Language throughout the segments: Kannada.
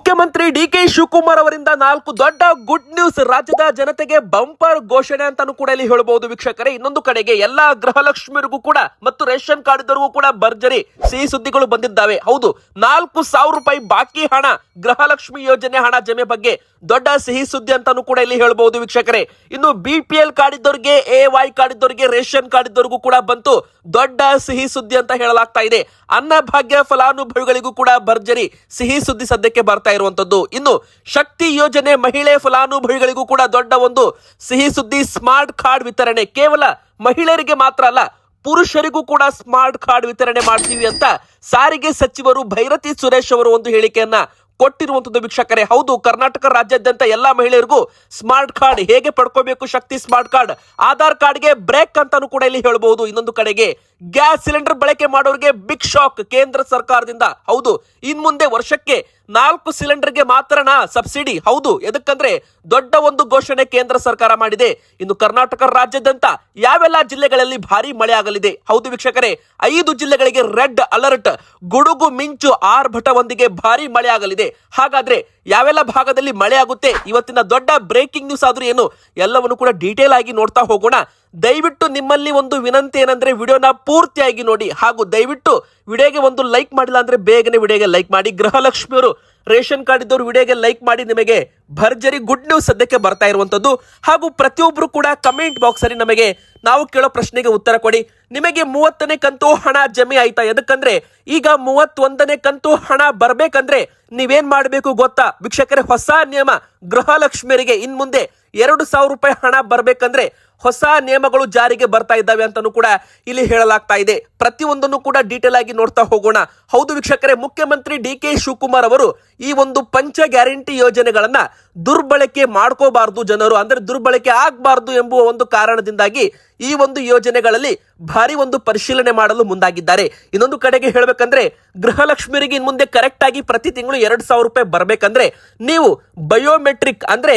ಮುಖ್ಯಮಂತ್ರಿ ಡಿ.ಕೆ. ಶಿವಕುಮಾರ್ ಅವರಿಂದ 4 ದೊಡ್ಡ ಗುಡ್ ನ್ಯೂಸ್. ರಾಜ್ಯದ ಜನತೆಗೆ ಬಂಪರ್ ಘೋಷಣೆ ಅಂತಾನು ಕೂಡ ಇಲ್ಲಿ ಹೇಳಬಹುದು ವೀಕ್ಷಕರೇ. ಇನ್ನೊಂದು ಕಡೆಗೆ ಎಲ್ಲಾ ಗೃಹಲಕ್ಷ್ಮಿಯರಿಗೂ ಕೂಡ ಮತ್ತು ರೇಷನ್ ಕಾರ್ಡ್ ಇದ್ದವರಿಗೂ ಕೂಡ ಭರ್ಜರಿ ಸಿಹಿ ಸುದ್ದಿಗಳು ಬಂದಿದ್ದಾವೆ. ಹೌದು, 4,000 ರೂಪಾಯಿ ಬಾಕಿ ಹಣ, ಗೃಹಲಕ್ಷ್ಮಿ ಯೋಜನೆ ಹಣ ಜಮೆ ಬಗ್ಗೆ ದೊಡ್ಡ ಸಿಹಿ ಸುದ್ದಿ ಅಂತಾನು ಕೂಡ ಇಲ್ಲಿ ಹೇಳಬಹುದು ವೀಕ್ಷಕರೇ. ಇನ್ನು BPL ಕಾರ್ಡ್ ಇದ್ದವರಿಗೆ, AY ಕಾರ್ಡ್ ಇದ್ದವರಿಗೆ, ರೇಷನ್ ಕಾರ್ಡ್ ಇದ್ದವರಿಗೂ ಕೂಡ ಬಂತು ದೊಡ್ಡ ಸಿಹಿ ಸುದ್ದಿ ಅಂತ ಹೇಳಲಾಗ್ತಾ ಇದೆ. ಅನ್ನಭಾಗ್ಯ ಫಲಾನುಭವಿಗಳಿಗೂ ಕೂಡ ಭರ್ಜರಿ ಸಿಹಿ ಸುದ್ದಿ ಸದ್ಯಕ್ಕೆ ಬರ್ತಾ ಇರುವಂತದ್ದು. ಇನ್ನು ಶಕ್ತಿ ಯೋಜನೆ ಮಹಿಳೆ ಫಲಾನುಭವಿಗಳಿಗೂ ಕೂಡ ದೊಡ್ಡ ಒಂದು ಸಿಹಿ ಸುದ್ದಿ. ಸ್ಮಾರ್ಟ್ ಕಾರ್ಡ್ ವಿತರಣೆ ಕೇವಲ ಮಹಿಳೆಯರಿಗೆ ಮಾತ್ರ ಅಲ್ಲ, ಪುರುಷರಿಗೂ ಕೂಡ ಸ್ಮಾರ್ಟ್ ಕಾರ್ಡ್ ವಿತರಣೆ ಮಾಡ್ತೀವಿ ಅಂತ ಸಾರಿಗೆ ಸಚಿವರು ಭೈರತಿ ಸುರೇಶ್ ಅವರು ಒಂದು ಹೇಳಿಕೆಯನ್ನ ಕೊಟ್ಟಿರುವಂತದ್ದು ವೀಕ್ಷಕರೇ. ಹೌದು, ಕರ್ನಾಟಕ ರಾಜ್ಯಾದ್ಯಂತ ಎಲ್ಲಾ ಮಹಿಳೆಯರಿಗೂ ಸ್ಮಾರ್ಟ್ ಕಾರ್ಡ್ ಹೇಗೆ ಪಡ್ಕೋಬೇಕು, ಶಕ್ತಿ ಸ್ಮಾರ್ಟ್ ಕಾರ್ಡ್, ಆಧಾರ್ ಕಾರ್ಡ್ಗೆ ಬ್ರೇಕ್ ಅಂತಾನು ಕೂಡ ಇಲ್ಲಿ ಹೇಳಬಹುದು. ಇನ್ನೊಂದು ಕಡೆಗೆ ಗ್ಯಾಸ್ ಸಿಲಿಂಡರ್ ಬಳಕೆ ಮಾಡೋರಿಗೆ ಬಿಗ್ ಶಾಕ್ ಕೇಂದ್ರ ಸರ್ಕಾರದಿಂದ. ಹೌದು, ಇನ್ ಮುಂದೆ ವರ್ಷಕ್ಕೆ 4 ಸಿಲಿಂಡರ್ಗೆ ಮಾತ್ರನಾ ಸಬ್ಸಿಡಿ. ಹೌದು, ಎದಕ್ಕಂದ್ರೆ ದೊಡ್ಡ ಒಂದು ಘೋಷಣೆ ಕೇಂದ್ರ ಸರ್ಕಾರ ಮಾಡಿದೆ. ಇನ್ನು ಕರ್ನಾಟಕ ರಾಜ್ಯಾದ್ಯಂತ ಯಾವೆಲ್ಲ ಜಿಲ್ಲೆಗಳಲ್ಲಿ ಭಾರಿ ಮಳೆ ಆಗಲಿದೆ? ಹೌದು ವೀಕ್ಷಕರೇ, 5 ಜಿಲ್ಲೆಗಳಿಗೆ ರೆಡ್ ಅಲರ್ಟ್, ಗುಡುಗು ಮಿಂಚು ಆರ್ಭಟದೊಂದಿಗೆ ಭಾರಿ ಮಳೆ ಆಗಲಿದೆ. ಹಾಗಾದ್ರೆ ಯಾವೆಲ್ಲ ಭಾಗದಲ್ಲಿ ಮಳೆ ಆಗುತ್ತೆ, ಇವತ್ತಿನ ದೊಡ್ಡ ಬ್ರೇಕಿಂಗ್ ನ್ಯೂಸ್ ಆದ್ರೂ ಏನು, ಎಲ್ಲವನ್ನು ಕೂಡ ಡೀಟೇಲ್ ಆಗಿ ನೋಡ್ತಾ ಹೋಗೋಣ. ದಯವಿಟ್ಟು ನಿಮ್ಮಲ್ಲಿ ಒಂದು ವಿನಂತಿ ಏನಂದ್ರೆ ವಿಡಿಯೋನ ಪೂರ್ತಿಯಾಗಿ ನೋಡಿ, ಹಾಗೂ ದಯವಿಟ್ಟು ವಿಡಿಯೋಗೆ ಒಂದು ಲೈಕ್ ಮಾಡಿಲ್ಲ ಅಂದ್ರೆ ಬೇಗನೆ ವಿಡಿಯೋಗೆ ಲೈಕ್ ಮಾಡಿ. ಗೃಹಲಕ್ಷ್ಮಿಯವರು, ರೇಷನ್ ಕಾರ್ಡ್ ಇದ್ದವರು ವಿಡಿಯೋಗೆ ಲೈಕ್ ಮಾಡಿ. ನಿಮಗೆ ಭರ್ಜರಿ ಗುಡ್ ನ್ಯೂಸ್ ಸದ್ಯಕ್ಕೆ ಬರ್ತಾ ಇರುವಂತದ್ದು. ಹಾಗೂ ಪ್ರತಿಯೊಬ್ರು ಕೂಡ ಕಮೆಂಟ್ ಬಾಕ್ಸ್ ಅಲ್ಲಿ ನಮಗೆ ನಾವು ಕೇಳೋ ಪ್ರಶ್ನೆಗೆ ಉತ್ತರ ಕೊಡಿ. ನಿಮಗೆ 30ನೇ ಕಂತು ಹಣ ಜಮೆ ಆಯ್ತಾ? ಎದಕ್ಕಂದ್ರೆ ಈಗ 31ನೇ ಕಂತು ಹಣ ಬರ್ಬೇಕಂದ್ರೆ ನೀವೇನ್ ಮಾಡ್ಬೇಕು ಗೊತ್ತಾ ವೀಕ್ಷಕರೇ? ಹೊಸ ನಿಯಮ, ಗೃಹಲಕ್ಷ್ಮಿಯರಿಗೆ ಇನ್ ಮುಂದೆ 2,000 ರೂಪಾಯಿ ಹಣ ಬರ್ಬೇಕಂದ್ರೆ ಹೊಸ ನಿಯಮಗಳು ಜಾರಿಗೆ ಬರ್ತಾ ಇದ್ದಾವೆ ಅಂತಾನು ಕೂಡ ಇಲ್ಲಿ ಹೇಳಲಾಗ್ತಾ ಇದೆ. ಪ್ರತಿಯೊಂದನ್ನು ಕೂಡ ಡೀಟೇಲ್ ಆಗಿ ನೋಡ್ತಾ ಹೋಗೋಣ. ಹೌದು ವೀಕ್ಷಕರೇ, ಮುಖ್ಯಮಂತ್ರಿ ಡಿ.ಕೆ. ಶಿವಕುಮಾರ್ ಅವರು ಈ ಒಂದು ಪಂಚ ಗ್ಯಾರಂಟಿ ಯೋಜನೆಗಳನ್ನ ದುರ್ಬಳಕೆ ಮಾಡ್ಕೋಬಾರ್ದು, ಜನರು ಅಂದ್ರೆ ದುರ್ಬಳಕೆ ಆಗಬಾರ್ದು ಎಂಬುವ ಒಂದು ಕಾರಣದಿಂದಾಗಿ ಈ ಒಂದು ಯೋಜನೆಗಳಲ್ಲಿ ಭಾರಿ ಒಂದು ಪರಿಶೀಲನೆ ಮಾಡಲು ಮುಂದಾಗಿದ್ದಾರೆ. ಇನ್ನೊಂದು ಕಡೆಗೆ ಹೇಳಬೇಕಂದ್ರೆ ಗೃಹಲಕ್ಷ್ಮಿಯರಿಗೆ ಇನ್ ಮುಂದೆ ಕರೆಕ್ಟ್ ಆಗಿ ಪ್ರತಿ ತಿಂಗಳು 2,000 ರೂಪಾಯಿ ಬರ್ಬೇಕಂದ್ರೆ ನೀವು ಬಯೋಮೆಟ್ರಿಕ್ ಅಂದ್ರೆ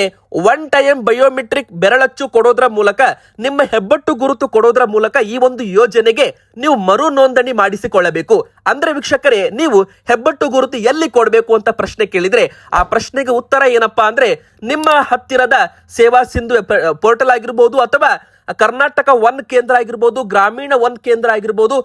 1 ಟೈಮ್ ಬಯೋಮೆಟ್ರಿಕ್ ಬೆರಳಚ್ಚು ಕೊಡೋದ್ರ ಮೂಲಕ, ನಿಮ್ಮ ಹೆಬ್ಬಟ್ಟು ಗುರುತು ಕೊಡೋದ್ರ ಮೂಲಕ ಈ ಒಂದು ಯೋಜನೆಗೆ ನೀವು ಮರು ನೋಂದಣಿ ಮಾಡಿಸಿಕೊಳ್ಳಬೇಕು. ಅಂದ್ರೆ ವೀಕ್ಷಕರೇ, ನೀವು ಹೆಬ್ಬಟ್ಟು ಗುರುತು ಎಲ್ಲಿ ಕೊಡಬೇಕು ಅಂತ ಪ್ರಶ್ನೆ ಕೇಳಿದ್ರೆ ಆ ಪ್ರಶ್ನೆಗೆ ಉತ್ತರ ಏನಪ್ಪಾ ಅಂದ್ರೆ ನಿಮ್ಮ ಹತ್ತಿರದ ಸೇವಾ ಸಿಂಧು ಪೋರ್ಟಲ್ ಆಗಿರ್ಬೋದು, ಅಥವಾ ಕರ್ನಾಟಕ 1 ಕೇಂದ್ರ ಆಗಿರ್ಬೋದು, ಗ್ರಾಮೀಣ 1 ಕೇಂದ್ರ ಆಗಿರ್ಬೋದು,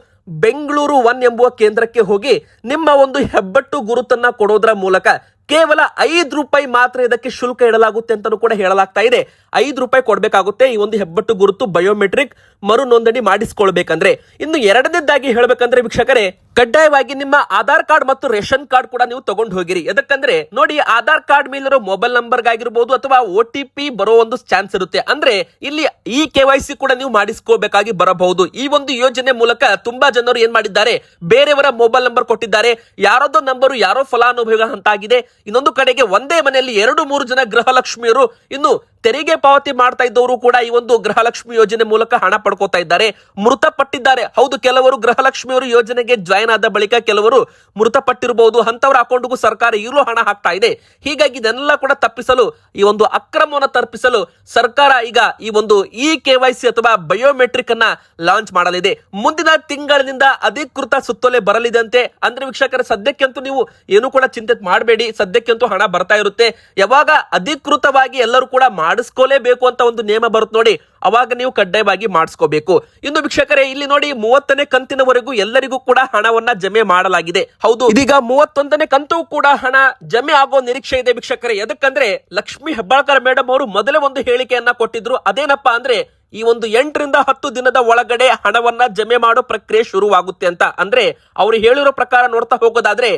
ಬೆಂಗಳೂರು 1 ಎಂಬುವ ಕೇಂದ್ರಕ್ಕೆ ಹೋಗಿ ನಿಮ್ಮ ಒಂದು ಹೆಬ್ಬಟ್ಟು ಗುರುತನ್ನ ಕೊಡೋದ್ರ ಮೂಲಕ ಕೇವಲ 5 ರೂಪಾಯಿ ಮಾತ್ರ ಇದಕ್ಕೆ ಶುಲ್ಕ ಇಡಲಾಗುತ್ತೆ ಅಂತಾನು ಕೂಡ ಹೇಳಲಾಗ್ತಾ ಇದೆ. 5 ರೂಪಾಯಿ ಕೊಡಬೇಕಾಗುತ್ತೆ ಈ ಒಂದು ಹೆಬ್ಬಟ್ಟು ಗುರುತು ಬಯೋಮೆಟ್ರಿಕ್ ಮರು ನೋಂದಣಿ ಮಾಡಿಸಿಕೊಳ್ಬೇಕಂದ್ರೆ. ಇನ್ನು ಎರಡನೇದಾಗಿ ಹೇಳಬೇಕಂದ್ರೆ ವೀಕ್ಷಕರೇ, ಕಡ್ಡಾಯವಾಗಿ ನಿಮ್ಮ ಆಧಾರ್ ಕಾರ್ಡ್ ಮತ್ತು ರೇಷನ್ ಕಾರ್ಡ್ ಕೂಡ ನೀವು ತಗೊಂಡು ಹೋಗಿರಿ. ಎದಕ್ಕಂದ್ರೆ ನೋಡಿ, ಆಧಾರ್ ಕಾರ್ಡ್ ಮೇಲಿರೋ ಮೊಬೈಲ್ ನಂಬರ್ ಆಗಿರ್ಬೋದು ಅಥವಾ OTP ಬರೋ ಒಂದು ಚಾನ್ಸ್ ಇರುತ್ತೆ. ಅಂದ್ರೆ ಇಲ್ಲಿ ಈ KYC ಕೂಡ ನೀವು ಮಾಡಿಸ್ಕೋಬೇಕಾಗಿ ಬರಬಹುದು. ಈ ಒಂದು ಯೋಜನೆ ಮೂಲಕ ತುಂಬಾ ಜನರು ಏನ್ ಮಾಡಿದ್ದಾರೆ, ಬೇರೆಯವರ ಮೊಬೈಲ್ ನಂಬರ್ ಕೊಟ್ಟಿದ್ದಾರೆ, ಯಾರದೋ ನಂಬರು ಯಾರೋ ಫಲಾನುಭವಿಗಳ ಹಂತಾಗಿದೆ. ಇನ್ನೊಂದು ಕಡೆಗೆ ಒಂದೇ ಮನೆಯಲ್ಲಿ 2-3 ಜನ ಗೃಹಲಕ್ಷ್ಮಿಯರು, ಇನ್ನು ತೆರಿಗೆ ಪಾವತಿ ಮಾಡ್ತಾ ಇದ್ದವರು ಕೂಡ ಈ ಒಂದು ಗೃಹಲಕ್ಷ್ಮಿ ಯೋಜನೆ ಮೂಲಕ ಹಣ ಪಡ್ಕೋತಾ ಇದ್ದಾರೆ, ಮೃತಪಟ್ಟಿದ್ದಾರೆ. ಹೌದು, ಕೆಲವರು ಗೃಹಲಕ್ಷ್ಮಿಯವರು ಯೋಜನೆಗೆ ಜಾಯಿನ್ ಆದ ಬಳಿಕ ಕೆಲವರು ಮೃತಪಟ್ಟಿರಬಹುದು. ಅಂತವರ ಅಕೌಂಟ್ಗೂ ಸರ್ಕಾರ ಈಗಲೂ ಹಣ ಹಾಕ್ತಾ ಇದೆ. ಹೀಗಾಗಿ ಇದನ್ನೆಲ್ಲ ಕೂಡ ತಪ್ಪಿಸಲು, ಈ ಒಂದು ಅಕ್ರಮವನ್ನು ತಪ್ಪಿಸಲು ಸರ್ಕಾರ ಈಗ ಈ ಒಂದು KYC ಅಥವಾ ಬಯೋಮೆಟ್ರಿಕ್ ಅನ್ನ ಲಾಂಚ್ ಮಾಡಲಿದೆ. ಮುಂದಿನ ತಿಂಗಳಿನಿಂದ ಅಧಿಕೃತ ಸುತ್ತೋಲೆ ಬರಲಿದಂತೆ. ಅಂದ್ರೆ ವೀಕ್ಷಕರ, ಸದ್ಯಕ್ಕಂತೂ ನೀವು ಏನು ಕೂಡ ಚಿಂತೆ ಮಾಡಬೇಡಿ, ಸದ್ಯಕ್ಕಂತೂ ಹಣ ಬರ್ತಾ ಇರುತ್ತೆ. ಯಾವಾಗ ಅಧಿಕೃತವಾಗಿ ಎಲ್ಲರೂ ಕೂಡ ಮಾಡಿಸ್ಕೋಲೇಬೇಕು ಅಂತ ಒಂದು ನಿಯಮ ಬರುತ್ತೆ ನೋಡಿ, ಅವಾಗ ನೀವು ಕಡ್ಡಾಯವಾಗಿ ಮಾಡಿಸ್ಕೋಬೇಕು. ಇನ್ನು ವೀಕ್ಷಕರೇ, ಇಲ್ಲಿ ನೋಡಿ 30ನೇ ಕಂತಿನವರೆಗೂ ಎಲ್ಲರಿಗೂ ಕೂಡ ಹಣವನ್ನ ಜಮೆ ಮಾಡಲಾಗಿದೆ. ಹೌದು, ಇದೀಗ 31ನೇ ಕಂತು ಕೂಡ ಹಣ ಜಮೆ ಆಗೋ ನಿರೀಕ್ಷೆ ಇದೆ ವೀಕ್ಷಕರೇ. ಎದಕ್ಕಂದ್ರೆ ಲಕ್ಷ್ಮಿ ಹೆಬ್ಬಾಳ್ಕರ್ ಮೇಡಮ್ ಅವರು ಮೊದಲೇ ಒಂದು ಹೇಳಿಕೆಯನ್ನ ಕೊಟ್ಟಿದ್ರು. ಅದೇನಪ್ಪಾ ಅಂದ್ರೆ ಈ ಒಂದು 8 ರಿಂದ 10 ದಿನದ ಒಳಗಡೆ ಹಣವನ್ನ ಜಮೆ ಮಾಡೋ ಪ್ರಕ್ರಿಯೆ ಶುರುವಾಗುತ್ತೆ ಅಂತ. ಅಂದ್ರೆ ಅವರು ಹೇಳಿರೋ ಪ್ರಕಾರ ನೋಡ್ತಾ ಹೋಗೋದಾದ್ರೆ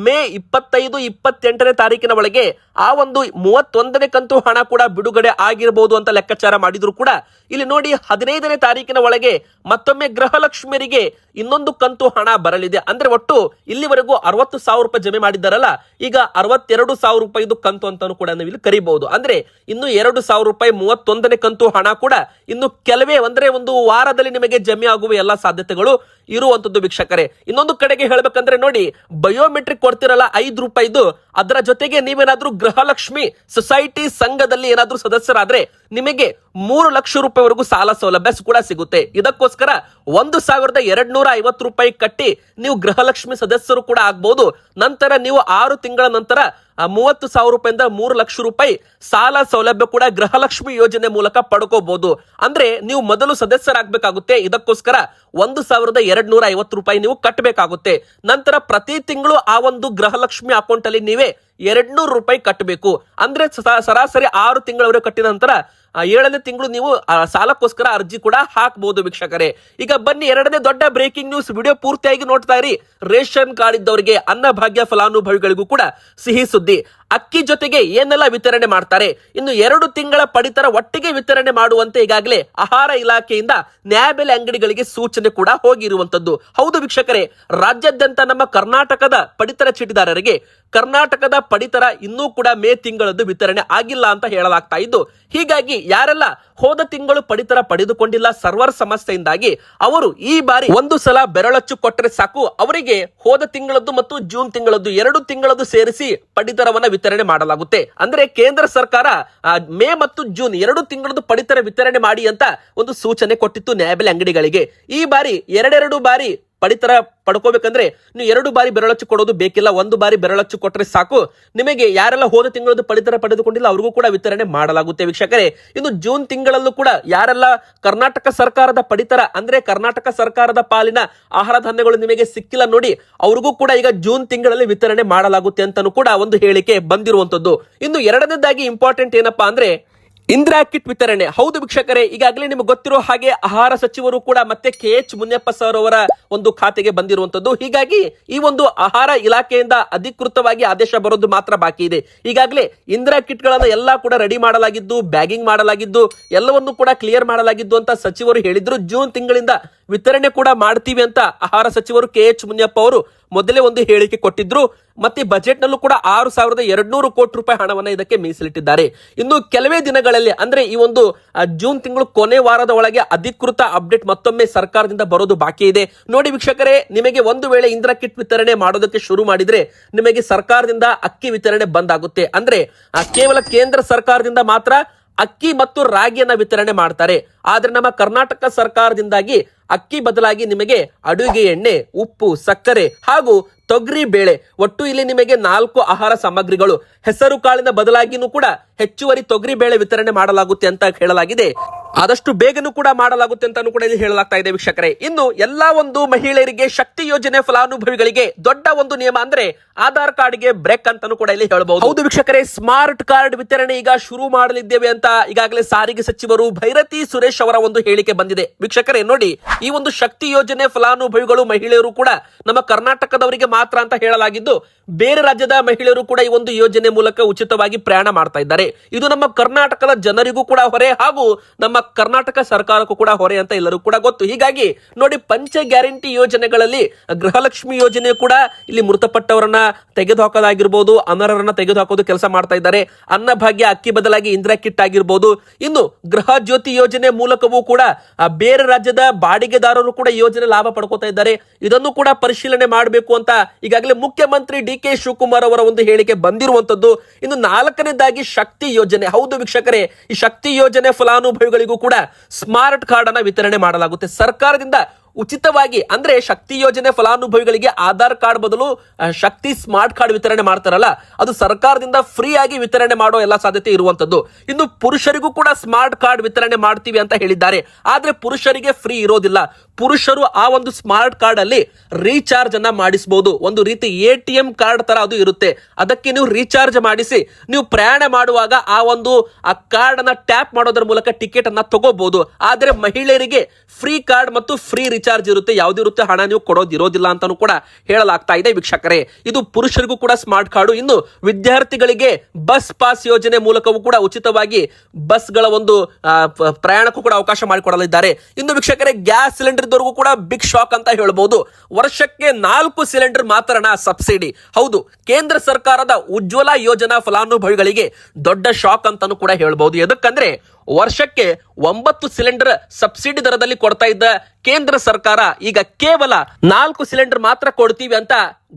ಮೇ 25-28ನೇ ತಾರೀಕಿನ ಒಳಗೆ ಆ ಒಂದು 31ನೇ ಕಂತು ಹಣ ಕೂಡ ಬಿಡುಗಡೆ ಆಗಿರಬಹುದು ಅಂತ ಲೆಕ್ಕಾಚಾರ ಮಾಡಿದ್ರು ಕೂಡ ಇಲ್ಲಿ ನೋಡಿ 15ನೇ ತಾರೀಕಿನ ಒಳಗೆ ಮತ್ತೊಮ್ಮೆ ಗೃಹಲಕ್ಷ್ಮಿಯರಿಗೆ ಇನ್ನೊಂದು ಕಂತು ಹಣ ಬರಲಿದೆ. ಅಂದ್ರೆ ಒಟ್ಟು ಇಲ್ಲಿವರೆಗೂ 60,000 ರೂಪಾಯಿ ಜಮೆ ಮಾಡಿದ್ದಾರಲ್ಲ, ಈಗ 62,000 ರೂಪಾಯಿದು ಕಂತು ಅಂತಾನು ಕೂಡ ನಾವು ಇಲ್ಲಿ ಕರಿಬಹುದು. ಅಂದ್ರೆ ಇನ್ನು 2,000 ರೂಪಾಯಿ 31ನೇ ಕಂತು ಹಣ ಕೂಡ ಇನ್ನು ಕೆಲವೇ ಅಂದ್ರೆ ಒಂದು ವಾರದಲ್ಲಿ ನಿಮಗೆ ಜಮೆ ಆಗುವ ಎಲ್ಲಾ ಸಾಧ್ಯತೆಗಳು ಇರುವಂತದ್ದು ವೀಕ್ಷಕರೇ. ಇನ್ನೊಂದು ಕಡೆಗೆ ಹೇಳ್ಬೇಕಂದ್ರೆ ನೋಡಿ, ಬಯೋಮೆಟ್ರಿಕ್ ಕೊಡ್ತಿರಲ್ಲ 5 ರೂಪಾಯಿದು, ಅದರ ಜೊತೆಗೆ ನೀವೇನಾದ್ರೂ ಗೃಹಲಕ್ಷ್ಮಿ ಸೊಸೈಟಿ ಸಂಘದಲ್ಲಿ ಏನಾದ್ರೂ ಸದಸ್ಯರಾದ್ರೆ ನಿಮಗೆ 3 ಲಕ್ಷ ರೂಪಾಯಿವರೆಗೂ ಸಾಲ ಸೌಲಭ್ಯ ಕೂಡ ಸಿಗುತ್ತೆ. ಇದಕ್ಕೋಸ್ಕರ 1,250 ರೂಪಾಯಿ ಕಟ್ಟಿ ನೀವು ಗೃಹಲಕ್ಷ್ಮಿ ಸದಸ್ಯರು ಕೂಡ ಆಗ್ಬಹುದು. ನಂತರ ನೀವು 6 ತಿಂಗಳ ನಂತರ 30,000 ರೂಪಾಯಿಂದ 3 ಲಕ್ಷ ರೂಪಾಯಿ ಸಾಲ ಸೌಲಭ್ಯ ಕೂಡ ಗೃಹಲಕ್ಷ್ಮಿ ಯೋಜನೆ ಮೂಲಕ ಪಡ್ಕೋಬಹುದು. ಅಂದ್ರೆ ನೀವು ಮೊದಲು ಸದಸ್ಯರಾಗಬೇಕಾಗುತ್ತೆ. ಇದಕ್ಕೋಸ್ಕರ 1,250 ರೂಪಾಯಿ ನೀವು ಕಟ್ಟಬೇಕಾಗುತ್ತೆ. ನಂತರ ಪ್ರತಿ ತಿಂಗಳು ಆ ಒಂದು ಗೃಹಲಕ್ಷ್ಮಿ ಅಕೌಂಟ್ ಅಲ್ಲಿ ನೀವೇ 200 ರೂಪಾಯಿ ಕಟ್ಟಬೇಕು. ಅಂದ್ರೆ ಸರಾಸರಿ 6 ತಿಂಗಳವರೆಗೆ ಕಟ್ಟಿದ ನಂತರ 7ನೇ ತಿಂಗಳು ನೀವು ಸಾಲಕ್ಕೋಸ್ಕರ ಅರ್ಜಿ ಕೂಡ ಹಾಕಬಹುದು ವೀಕ್ಷಕರೇ. ಈಗ ಬನ್ನಿ, ಎರಡನೇ ದೊಡ್ಡ ಬ್ರೇಕಿಂಗ್ ನ್ಯೂಸ್. ವಿಡಿಯೋ ಪೂರ್ತಿಯಾಗಿ ನೋಡ್ತಾ ಇರಿ. ರೇಷನ್ ಕಾರ್ಡ್ ಇದ್ದವರಿಗೆ, ಅನ್ನಭಾಗ್ಯ ಫಲಾನುಭವಿಗಳಿಗೂ ಕೂಡ ಸಿಹಿ ಸುದ್ದಿ. ಅಕ್ಕಿ ಜೊತೆಗೆ ಏನೆಲ್ಲ ವಿತರಣೆ ಮಾಡ್ತಾರೆ, ಇನ್ನು 2 ತಿಂಗಳ ಪಡಿತರ ಒಟ್ಟಿಗೆ ವಿತರಣೆ ಮಾಡುವಂತೆ ಈಗಾಗಲೇ ಆಹಾರ ಇಲಾಖೆಯಿಂದ ನ್ಯಾಯಬೆಲೆ ಅಂಗಡಿಗಳಿಗೆ ಸೂಚನೆ ಕೂಡ ಹೋಗಿರುವಂತದ್ದು. ಹೌದು ವೀಕ್ಷಕರೇ, ರಾಜ್ಯಾದ್ಯಂತ ನಮ್ಮ ಕರ್ನಾಟಕದ ಪಡಿತರ ಚೀಟಿದಾರರಿಗೆ ಕರ್ನಾಟಕದ ಪಡಿತರ ಇನ್ನೂ ಕೂಡ ಮೇ ತಿಂಗಳದ್ದು ವಿತರಣೆ ಆಗಿಲ್ಲ ಅಂತ ಹೇಳಲಾಗ್ತಾ ಇದ್ದು, ಹೀಗಾಗಿ ಯಾರೆಲ್ಲ ಹೋದ ತಿಂಗಳು ಪಡಿತರ ಪಡೆದುಕೊಂಡಿಲ್ಲ ಸರ್ವರ್ ಸಮಸ್ಯೆಯಿಂದಾಗಿ ಅವರು ಈ ಬಾರಿ ಒಂದು ಸಲ ಬೆರಳಚ್ಚು ಕೊಟ್ಟರೆ ಸಾಕು, ಅವರಿಗೆ ಹೋದ ತಿಂಗಳದ್ದು ಮತ್ತು ಜೂನ್ ತಿಂಗಳದ್ದು 2 ತಿಂಗಳದ್ದು ಸೇರಿಸಿ ಪಡಿತರವನ್ನ ವಿತರಣೆ ಮಾಡಲಾಗುತ್ತೆ. ಅಂದ್ರೆ ಕೇಂದ್ರ ಸರ್ಕಾರ ಮೇ ಮತ್ತು ಜೂನ್ 2 ತಿಂಗಳದ್ದು ಪಡಿತರ ವಿತರಣೆ ಮಾಡಿ ಅಂತ ಒಂದು ಸೂಚನೆ ಕೊಟ್ಟಿತ್ತು ನ್ಯಾಯಬೆಲೆ ಅಂಗಡಿಗಳಿಗೆ. ಈ ಬಾರಿ ಎರಡೆರಡು ಬಾರಿ ಪಡಿತರ ಪಡ್ಕೋಬೇಕಂದ್ರೆ ನೀವು 2 ಬಾರಿ ಬೆರಳಚ್ಚು ಕೊಡೋದು ಬೇಕಿಲ್ಲ. 1 ಬಾರಿ ಬೆರಳಚ್ಚು ಕೊಟ್ಟರೆ ಸಾಕು, ನಿಮಗೆ ಯಾರೆಲ್ಲ ಹೋದ ತಿಂಗಳದ್ದು ಪಡಿತರ ಪಡೆದುಕೊಂಡಿಲ್ಲ ಅವ್ರಿಗೂ ಕೂಡ ವಿತರಣೆ ಮಾಡಲಾಗುತ್ತೆ ವೀಕ್ಷಕರೇ. ಇನ್ನು ಜೂನ್ ತಿಂಗಳಲ್ಲೂ ಕೂಡ ಯಾರೆಲ್ಲ ಕರ್ನಾಟಕ ಸರ್ಕಾರದ ಪಡಿತರ ಅಂದ್ರೆ ಕರ್ನಾಟಕ ಸರ್ಕಾರದ ಪಾಲಿನ ಆಹಾರ ಧಾನ್ಯಗಳು ನಿಮಗೆ ಸಿಕ್ಕಿಲ್ಲ ನೋಡಿ, ಅವ್ರಿಗೂ ಕೂಡ ಈಗ ಜೂನ್ ತಿಂಗಳಲ್ಲಿ ವಿತರಣೆ ಮಾಡಲಾಗುತ್ತೆ ಅಂತಾನು ಕೂಡ ಒಂದು ಹೇಳಿಕೆ ಬಂದಿರುವಂತದ್ದು. ಇನ್ನು ಎರಡನೇದಾಗಿ ಇಂಪಾರ್ಟೆಂಟ್ ಏನಪ್ಪಾ ಅಂದ್ರೆ ಇಂದಿರಾ ಕಿಟ್ ವಿತರಣೆ. ಹೌದು ವೀಕ್ಷಕರೇ, ಈಗಾಗಲೇ ನಿಮಗೆ ಗೊತ್ತಿರೋ ಹಾಗೆ ಆಹಾರ ಸಚಿವರು ಕೂಡ ಮತ್ತೆ KH ಮುನಿಯಪ್ಪ ಸರ್ ಅವರ ಒಂದು ಖಾತೆಗೆ ಬಂದಿರುವಂತದ್ದು. ಹೀಗಾಗಿ ಈ ಒಂದು ಆಹಾರ ಇಲಾಖೆಯಿಂದ ಅಧಿಕೃತವಾಗಿ ಆದೇಶ ಬರೋದು ಮಾತ್ರ ಬಾಕಿ ಇದೆ. ಈಗಾಗಲೇ ಇಂದಿರಾ ಕಿಟ್ ಗಳನ್ನ ಎಲ್ಲಾ ಕೂಡ ರೆಡಿ ಮಾಡಲಾಗಿದ್ದು, ಬ್ಯಾಗಿಂಗ್ ಮಾಡಲಾಗಿದ್ದು, ಎಲ್ಲವನ್ನು ಕೂಡ ಕ್ಲಿಯರ್ ಮಾಡಲಾಗಿದ್ದು ಅಂತ ಸಚಿವರು ಹೇಳಿದ್ರು. ಜೂನ್ ತಿಂಗಳಿಂದ ವಿತರಣೆ ಕೂಡ ಮಾಡ್ತೀವಿ ಅಂತ ಆಹಾರ ಸಚಿವರು KH ಮುನಿಯಪ್ಪ ಅವರು ಮೊದಲೇ ಒಂದು ಹೇಳಿಕೆ ಕೊಟ್ಟಿದ್ರು. ಮತ್ತೆ ಬಜೆಟ್ ನಲ್ಲೂ ಕೂಡ 6,200 ಕೋಟಿ ರೂಪಾಯಿ ಹಣವನ್ನ ಇದಕ್ಕೆ ಮೀಸಲಿಟ್ಟಿದ್ದಾರೆ. ಇನ್ನು ಕೆಲವೇ ದಿನಗಳಲ್ಲಿ ಅಂದ್ರೆ ಈ ಒಂದು ಜೂನ್ ತಿಂಗಳು ಕೊನೆ ವಾರದ ಒಳಗೆ ಅಧಿಕೃತ ಅಪ್ಡೇಟ್ ಮತ್ತೊಮ್ಮೆ ಸರ್ಕಾರದಿಂದ ಬರೋದು ಬಾಕಿ ಇದೆ. ನೋಡಿ ವೀಕ್ಷಕರೇ, ನಿಮಗೆ ಒಂದು ವೇಳೆ ಇಂದಿರಾ ಕಿಟ್ ವಿತರಣೆ ಮಾಡೋದಕ್ಕೆ ಶುರು ಮಾಡಿದ್ರೆ ನಿಮಗೆ ಸರ್ಕಾರದಿಂದ ಅಕ್ಕಿ ವಿತರಣೆ ಬಂದಾಗುತ್ತೆ. ಅಂದ್ರೆ ಕೇವಲ ಕೇಂದ್ರ ಸರ್ಕಾರದಿಂದ ಮಾತ್ರ ಅಕ್ಕಿ ಮತ್ತು ರಾಗಿಯನ್ನ ವಿತರಣೆ ಮಾಡ್ತಾರೆ. ಆದ್ರೆ ನಮ್ಮ ಕರ್ನಾಟಕ ಸರ್ಕಾರದಿಂದಾಗಿ ಅಕ್ಕಿ ಬದಲಾಗಿ ನಿಮಗೆ ಅಡುಗೆ ಎಣ್ಣೆ, ಉಪ್ಪು, ಸಕ್ಕರೆ ಹಾಗೂ ತೊಗರಿ ಬೇಳೆ, ಒಟ್ಟು ಇಲ್ಲಿ ನಿಮಗೆ 4 ಆಹಾರ ಸಾಮಗ್ರಿಗಳು, ಹೆಸರು ಕಾಳಿನ ಬದಲಾಗಿನೂ ಕೂಡ ಹೆಚ್ಚುವರಿ ತೊಗರಿ ಬೇಳೆ ವಿತರಣೆ ಮಾಡಲಾಗುತ್ತೆ ಅಂತ ಹೇಳಲಾಗಿದೆ. ಆದಷ್ಟು ಬೇಗನೂ ಕೂಡ ಮಾಡಲಾಗುತ್ತೆ ಅಂತಾನು ಕೂಡ ಇಲ್ಲಿ ಹೇಳಲಾಗ್ತಾ ಇದೆ ವೀಕ್ಷಕರೇ. ಇನ್ನು ಎಲ್ಲಾ ಒಂದು ಮಹಿಳೆಯರಿಗೆ, ಶಕ್ತಿ ಯೋಜನೆ ಫಲಾನುಭವಿಗಳಿಗೆ ದೊಡ್ಡ ಒಂದು ನಿಯಮ ಅಂದ್ರೆ ಆಧಾರ್ ಕಾರ್ಡ್ಗೆ ಬ್ರೇಕ್ ಅಂತಾನು ಕೂಡ ಇಲ್ಲಿ ಹೇಳಬಹುದು. ಹೌದು ವೀಕ್ಷಕರೇ, ಸ್ಮಾರ್ಟ್ ಕಾರ್ಡ್ ವಿತರಣೆ ಈಗ ಶುರು ಮಾಡಲಿದ್ದೇವೆ ಅಂತ ಈಗಾಗಲೇ ಸಾರಿಗೆ ಸಚಿವರು ಭೈರತಿ ಸುರೇಶ್ ಅವರ ಒಂದು ಹೇಳಿಕೆ ಬಂದಿದೆ. ವೀಕ್ಷಕರೇ ನೋಡಿ, ಈ ಒಂದು ಶಕ್ತಿ ಯೋಜನೆ ಫಲಾನುಭವಿಗಳು ಮಹಿಳೆಯರು ಕೂಡ ನಮ್ಮ ಕರ್ನಾಟಕದವರಿಗೆ ಮಾತ್ರ ಅಂತ ಹೇಳಲಾಗಿದ್ದು, ಬೇರೆ ರಾಜ್ಯದ ಮಹಿಳೆಯರು ಕೂಡ ಈ ಒಂದು ಯೋಜನೆ ಮೂಲಕ ಉಚಿತವಾಗಿ ಪ್ರಯಾಣ ಮಾಡ್ತಾ ಇದ್ದಾರೆ. ಇದು ನಮ್ಮ ಕರ್ನಾಟಕದ ಜನರಿಗೂ ಕೂಡ ಹೊರೆ ಹಾಗೂ ನಮ್ಮ ಕರ್ನಾಟಕ ಸರ್ಕಾರಕ್ಕೂ ಕೂಡ ಹೊರೆ ಅಂತ ಎಲ್ಲರೂ ಕೂಡ ಗೊತ್ತು. ಹೀಗಾಗಿ ನೋಡಿ, ಪಂಚ ಗ್ಯಾರಂಟಿ ಯೋಜನೆಗಳಲ್ಲಿ ಗೃಹಲಕ್ಷ್ಮಿ ಯೋಜನೆ ಕೂಡ ಇಲ್ಲಿ ಮೃತಪಟ್ಟವರನ್ನ ತೆಗೆದುಹಾಕೋದಾಗಿರ್ಬೋದು, ಅನರ್ಹರನ್ನ ತೆಗೆದುಹಾಕೋದು ಕೆಲಸ ಮಾಡ್ತಾ ಇದ್ದಾರೆ. ಅನ್ನಭಾಗ್ಯ ಅಕ್ಕಿ ಬದಲಾಗಿ ಇಂದಿರಾ ಕಿಟ್ ಆಗಿರ್ಬೋದು. ಇನ್ನು ಗೃಹ ಜ್ಯೋತಿ ಯೋಜನೆ ಮೂಲಕವೂ ಕೂಡ ಬೇರೆ ರಾಜ್ಯದ ಬಾಡಿಗೆದಾರರು ಕೂಡ ಈ ಯೋಜನೆ ಲಾಭ ಪಡ್ಕೋತಾ ಇದ್ದಾರೆ. ಇದನ್ನು ಕೂಡ ಪರಿಶೀಲನೆ ಮಾಡಬೇಕು ಅಂತ ಈಗಾಗಲೇ ಮುಖ್ಯಮಂತ್ರಿ DK ಶಿವಕುಮಾರ್ ಅವರ ಒಂದು ಹೇಳಿಕೆ ಬಂದಿರುವಂತದ್ದು. ಇನ್ನು 4ನೇದಾಗಿ ಶಕ್ತಿ ಯೋಜನೆ. ಹೌದು ವೀಕ್ಷಕರೇ, ಈ ಶಕ್ತಿ ಯೋಜನೆ ಫಲಾನುಭವಿಗಳಿಗೂ ಕೂಡ ಸ್ಮಾರ್ಟ್ ಕಾರ್ಡ್ ಅನ್ನ ವಿತರಣೆ ಮಾಡಲಾಗುತ್ತೆ ಸರ್ಕಾರದಿಂದ ಉಚಿತವಾಗಿ. ಅಂದ್ರೆ ಶಕ್ತಿ ಯೋಜನೆ ಫಲಾನುಭವಿಗಳಿಗೆ ಆಧಾರ್ ಕಾರ್ಡ್ ಬದಲು ಶಕ್ತಿ ಸ್ಮಾರ್ಟ್ ಕಾರ್ಡ್ ವಿತರಣೆ ಮಾಡ್ತಾರಲ್ಲ, ಅದು ಸರ್ಕಾರದಿಂದ ಫ್ರೀ ಆಗಿ ವಿತರಣೆ ಮಾಡೋ ಎಲ್ಲ ಸಾಧ್ಯತೆ ಇರುವಂತದ್ದು. ಇನ್ನು ಪುರುಷರಿಗೂ ಕೂಡ ಸ್ಮಾರ್ಟ್ ಕಾರ್ಡ್ ವಿತರಣೆ ಮಾಡ್ತೀವಿ ಅಂತ ಹೇಳಿದ್ದಾರೆ. ಆದ್ರೆ ಪುರುಷರಿಗೆ ಫ್ರೀ ಇರೋದಿಲ್ಲ. ಪುರುಷರು ಆ ಒಂದು ಸ್ಮಾರ್ಟ್ ಕಾರ್ಡ್ ಅಲ್ಲಿ ರೀಚಾರ್ಜ್ ಅನ್ನ ಮಾಡಿಸಬಹುದು. ಒಂದು ರೀತಿ ATM ಕಾರ್ಡ್ ತರ ಅದು ಇರುತ್ತೆ. ಅದಕ್ಕೆ ನೀವು ರೀಚಾರ್ಜ್ ಮಾಡಿಸಿ ನೀವು ಪ್ರಯಾಣ ಮಾಡುವಾಗ ಆ ಒಂದು ಕಾರ್ಡ್ ಅನ್ನ ಟ್ಯಾಪ್ ಮಾಡೋದ್ರ ಮೂಲಕ ಟಿಕೆಟ್ ಅನ್ನ ತಗೋಬಹುದು. ಆದ್ರೆ ಮಹಿಳೆಯರಿಗೆ ಫ್ರೀ ಕಾರ್ಡ್ ಮತ್ತು ಫ್ರೀ ಚಾರ್ಜ್ ಇರುತ್ತೆ, ಯಾವುದಿರುತ್ತೆ ಹಣ ನೀವು ಕೊಡೋದಿರೋದಿಲ್ಲ ಅಂತಾನು ಕೂಡ ಹೇಳಲಾಗ್ತಾ ಇದೆ ವೀಕ್ಷಕರೇ. ಇದು ಪುರುಷರಿಗೂ ಕೂಡ ಸ್ಮಾರ್ಟ್ ಕಾರ್ಡ್. ಇನ್ನು ವಿದ್ಯಾರ್ಥಿಗಳಿಗೆ ಬಸ್ ಪಾಸ್ ಯೋಜನೆ ಮೂಲಕವೂ ಕೂಡ ಉಚಿತವಾಗಿ ಬಸ್ಗಳ ಒಂದು ಪ್ರಯಾಣಕ್ಕೂ ಕೂಡ ಅವಕಾಶ ಮಾಡಿಕೊಡಲಿದ್ದಾರೆ. ಇನ್ನು ವೀಕ್ಷಕರೇ, ಗ್ಯಾಸ್ ಸಿಲಿಂಡರ್ ಇದ್ದವರೆಗೂ ಕೂಡ ಬಿಗ್ ಶಾಕ್ ಅಂತ ಹೇಳಬಹುದು. ವರ್ಷಕ್ಕೆ 4 ಸಿಲಿಂಡರ್ ಮಾತ್ರನ ಸಬ್ಸಿಡಿ. ಹೌದು, ಕೇಂದ್ರ ಸರ್ಕಾರದ ಉಜ್ವಲ ಯೋಜನಾ ಫಲಾನುಭವಿಗಳಿಗೆ ದೊಡ್ಡ ಶಾಕ್ ಅಂತಾನು ಕೂಡ ಹೇಳಬಹುದು. ಎದಕ್ಕಂದ್ರೆ ವರ್ಷಕ್ಕೆ 9 ಸಿಲಿಂಡರ್ ಸಬ್ಸಿಡಿ ದರದಲ್ಲಿ ಕೊಡ್ತಾ ಇದ್ದ ಕೇಂದ್ರ ಸರ್ಕಾರ ಈಗ ಕೇವಲ 4 ಸಿಲಿಂಡರ್ ಮಾತ್ರ ಕೊಡ್ತೀವಿ ಅಂತ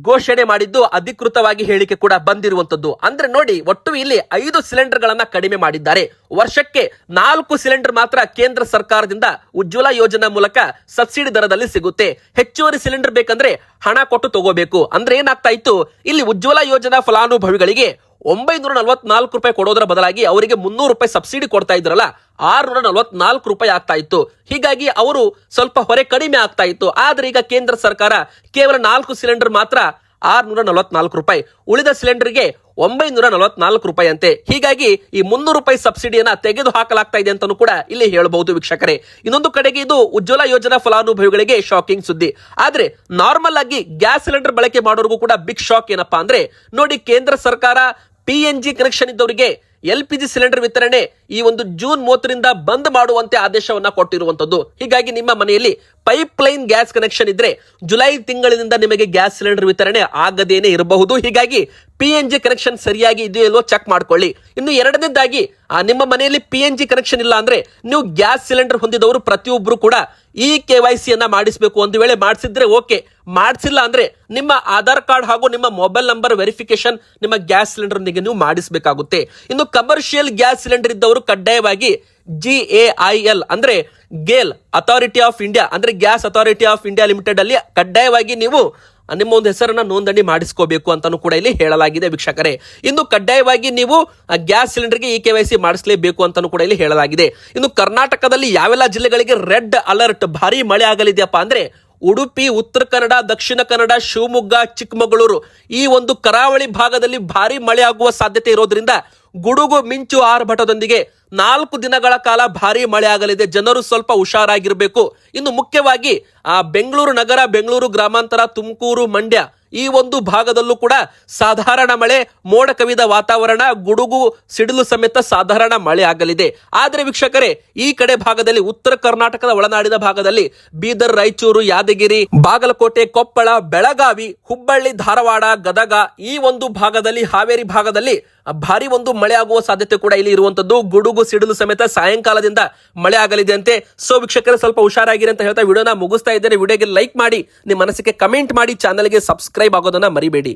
ಘೋಷಣೆ ಮಾಡಿದ್ದು ಅಧಿಕೃತವಾಗಿ ಹೇಳಿಕೆ ಕೂಡ ಬಂದಿರುವಂತದ್ದು. ಅಂದ್ರೆ ನೋಡಿ, ಒಟ್ಟು ಇಲ್ಲಿ 5 ಸಿಲಿಂಡರ್ ಗಳನ್ನ ಕಡಿಮೆ ಮಾಡಿದ್ದಾರೆ. ವರ್ಷಕ್ಕೆ 4 ಸಿಲಿಂಡರ್ ಮಾತ್ರ ಕೇಂದ್ರ ಸರ್ಕಾರದಿಂದ ಉಜ್ವಲ ಯೋಜನಾ ಮೂಲಕ ಸಬ್ಸಿಡಿ ದರದಲ್ಲಿ ಸಿಗುತ್ತೆ. ಹೆಚ್ಚುವರಿ ಸಿಲಿಂಡರ್ ಬೇಕಂದ್ರೆ ಹಣ ಕೊಟ್ಟು ತಗೋಬೇಕು. ಅಂದ್ರೆ ಏನಾಗ್ತಾ ಇತ್ತು, ಇಲ್ಲಿ ಉಜ್ವಲ ಯೋಜನಾ ಫಲಾನುಭವಿಗಳಿಗೆ ₹944 ಕೊಡೋದರ ಬದಲಾಗಿ ಅವರಿಗೆ ₹300 ಸಬ್ಸಿಡಿ ಕೊಡ್ತಾ ಇದ್ರಲ್ಲ, ₹644 ಆಗ್ತಾ ಇತ್ತು. ಹೀಗಾಗಿ ಅವರು ಸ್ವಲ್ಪ ಹೊರೆ ಕಡಿಮೆ ಆಗ್ತಾ ಇತ್ತು. ಆದ್ರೆ ಈಗ ಕೇಂದ್ರ ಸರ್ಕಾರ ಕೇವಲ 4 ಸಿಲಿಂಡರ್ ಮಾತ್ರ ₹644, ಉಳಿದ ಸಿಲಿಂಡರ್ಗೆ ₹944 ಅಂತೆ. ಹೀಗಾಗಿ ಈ ₹300 ಸಬ್ಸಿಡಿಯನ್ನ ತೆಗೆದು ಹಾಕಲಾಗ್ತಾ ಇದೆ ಅಂತಾನೂ ಕೂಡ ಇಲ್ಲಿ ಹೇಳಬಹುದು ವೀಕ್ಷಕರೇ. ಇನ್ನೊಂದು ಕಡೆಗೆ ಇದು ಉಜ್ವಲ ಯೋಜನಾ ಫಲಾನುಭವಿಗಳಿಗೆ ಶಾಕಿಂಗ್ ಸುದ್ದಿ. ಆದ್ರೆ ನಾರ್ಮಲ್ ಆಗಿ ಗ್ಯಾಸ್ ಸಿಲಿಂಡರ್ ಬಳಕೆ ಮಾಡೋರಿಗೂ ಕೂಡ ಬಿಗ್ ಶಾಕ್ ಏನಪ್ಪಾ ಅಂದ್ರೆ, ನೋಡಿ, ಕೇಂದ್ರ ಸರ್ಕಾರ PNG ಕನೆಕ್ಷನ್ ಇದ್ದವರಿಗೆ LPG ಸಿಲಿಂಡರ್ ವಿತರಣೆ ಈ ಒಂದು ಜೂನ್ 30ರಿಂದ ಬಂದ್ ಮಾಡುವಂತೆ ಆದೇಶವನ್ನ ಕೊಟ್ಟಿರುವಂತದ್ದು. ಹೀಗಾಗಿ ನಿಮ್ಮ ಮನೆಯಲ್ಲಿ ಪೈಪ್ ಲೈನ್ ಗ್ಯಾಸ್ ಕನೆಕ್ಷನ್ ಇದ್ರೆ ಜುಲೈ ತಿಂಗಳಿನಿಂದ ನಿಮಗೆ ಗ್ಯಾಸ್ ಸಿಲಿಂಡರ್ ವಿತರಣೆ ಆಗದೇನೆ ಇರಬಹುದು. ಹೀಗಾಗಿ PNG ಕನೆಕ್ಷನ್ ಸರಿಯಾಗಿ ಇದೆಯೋ ಇಲ್ವೋ ಚೆಕ್ ಮಾಡ್ಕೊಳ್ಳಿ. ಇನ್ನು ಎರಡನೇದಾಗಿ, ನಿಮ್ಮ ಮನೆಯಲ್ಲಿ PNG ಕನೆಕ್ಷನ್ ಇಲ್ಲ ಅಂದ್ರೆ ನೀವು ಗ್ಯಾಸ್ ಸಿಲಿಂಡರ್ ಹೊಂದಿದವರು ಪ್ರತಿಯೊಬ್ಬರು ಕೂಡ ಈ KYC ಯನ್ನ ಮಾಡಿಸಬೇಕು. ಒಂದು ವೇಳೆ ಮಾಡಿಸಿದ್ರೆ ಓಕೆ, ಮಾಡಿಸಿಲ್ಲ ಅಂದ್ರೆ ನಿಮ್ಮ ಆಧಾರ್ ಕಾರ್ಡ್ ಹಾಗೂ ನಿಮ್ಮ ಮೊಬೈಲ್ ನಂಬರ್ ವೆರಿಫಿಕೇಶನ್ ನಿಮ್ಮ ಗ್ಯಾಸ್ ಸಿಲಿಂಡರ್ ನೀವು ಮಾಡಿಸಬೇಕಾಗುತ್ತೆ. ಇನ್ನು ಕಮರ್ಷಿಯಲ್ ಗ್ಯಾಸ್ ಸಿಲಿಂಡರ್ ಇದ್ದವರು ಕಡ್ಡಾಯವಾಗಿ GAIL ಅಂದ್ರೆ ಗೇಲ್ ಅಥಾರಿಟಿ ಆಫ್ ಇಂಡಿಯಾ ಅಂದ್ರೆ gas authority of India limited ಅಲ್ಲಿ ಕಡ್ಡಾಯವಾಗಿ ನೀವು ನಿಮ್ಮ ಒಂದು ಹೆಸರನ್ನ ನೋಂದಣಿ ಮಾಡಿಸ್ಕೋಬೇಕು ಅಂತಾನು ಕೂಡ ಇಲ್ಲಿ ಹೇಳಲಾಗಿದೆ ವೀಕ್ಷಕರೇ. ಇನ್ನು ಕಡ್ಡಾಯವಾಗಿ ನೀವು ಗ್ಯಾಸ್ ಸಿಲಿಂಡರ್ಗೆ ಈ KYC ಮಾಡಿಸಲೇಬೇಕು ಅಂತಾನು ಕೂಡ ಇಲ್ಲಿ ಹೇಳಲಾಗಿದೆ. ಇನ್ನು ಕರ್ನಾಟಕದಲ್ಲಿ ಯಾವೆಲ್ಲ ಜಿಲ್ಲೆಗಳಿಗೆ ರೆಡ್ ಅಲರ್ಟ್, ಭಾರಿ ಮಳೆ ಆಗಲಿದೆಯಪ್ಪ ಅಂದ್ರೆ ಉಡುಪಿ, ಉತ್ತರ ಕನ್ನಡ, ದಕ್ಷಿಣ ಕನ್ನಡ, ಶಿವಮೊಗ್ಗ, ಚಿಕ್ಕಮಗಳೂರು ಈ ಒಂದು ಕರಾವಳಿ ಭಾಗದಲ್ಲಿ ಭಾರಿ ಮಳೆ ಆಗುವ ಸಾಧ್ಯತೆ ಇರೋದ್ರಿಂದ ಗುಡುಗು ಮಿಂಚು ಆರ್ಭಟದೊಂದಿಗೆ 4 ದಿನಗಳ ಕಾಲ ಭಾರಿ ಮಳೆ ಆಗಲಿದೆ. ಜನರು ಸ್ವಲ್ಪ ಹುಷಾರಾಗಿರ್ಬೇಕು. ಇನ್ನು ಮುಖ್ಯವಾಗಿ ಬೆಂಗಳೂರು ನಗರ, ಬೆಂಗಳೂರು ಗ್ರಾಮಾಂತರ, ತುಮಕೂರು, ಮಂಡ್ಯ ಈ ಒಂದು ಭಾಗದಲ್ಲೂ ಕೂಡ ಸಾಧಾರಣ ಮಳೆ, ಮೋಡ ಕವಿದ ವಾತಾವರಣ, ಗುಡುಗು ಸಿಡಿಲು ಸಮೇತ ಸಾಧಾರಣ ಮಳೆ ಆಗಲಿದೆ. ಆದ್ರೆ ವೀಕ್ಷಕರೇ, ಈ ಕಡೆ ಭಾಗದಲ್ಲಿ ಉತ್ತರ ಕರ್ನಾಟಕದ ಒಳನಾಡಿನ ಭಾಗದಲ್ಲಿ ಬೀದರ್, ರಾಯಚೂರು, ಯಾದಗಿರಿ, ಬಾಗಲಕೋಟೆ, ಕೊಪ್ಪಳ, ಬೆಳಗಾವಿ, ಹುಬ್ಬಳ್ಳಿ, ಧಾರವಾಡ, ಗದಗ ಈ ಒಂದು ಭಾಗದಲ್ಲಿ, ಹಾವೇರಿ ಭಾಗದಲ್ಲಿ ಭಾರಿ ಒಂದು ಮಳೆ ಆಗುವ ಸಾಧ್ಯತೆ ಕೂಡ ಇಲ್ಲಿ ಇರುವಂತದ್ದು. ಗುಡುಗು ಸಿಡಿಲು ಸಮೇತ ಸಾಯಂಕಾಲದಿಂದ ಮಳೆ ಆಗಲಿದೆ ಅಂತೆ. ಸೊ ವೀಕ್ಷಕರೇ, ಸ್ವಲ್ಪ ಹುಷಾರಾಗಿರಿ ಅಂತ ಹೇಳ್ತಾ ವಿಡಿಯೋನ ಮುಗಿಸ್ತಾ ಇದ್ದೇನೆ. ವಿಡಿಯೋಗೆ ಲೈಕ್ ಮಾಡಿ, ನಿಮ್ಮ ಮನಸ್ಸಿಗೆ ಕಮೆಂಟ್ ಮಾಡಿ, ಚಾನಲ್ಗೆ ಸಬ್ಸ್ಕ್ರೈಬ್ ಆಗೋದನ್ನ ಮರಿಬೇಡಿ.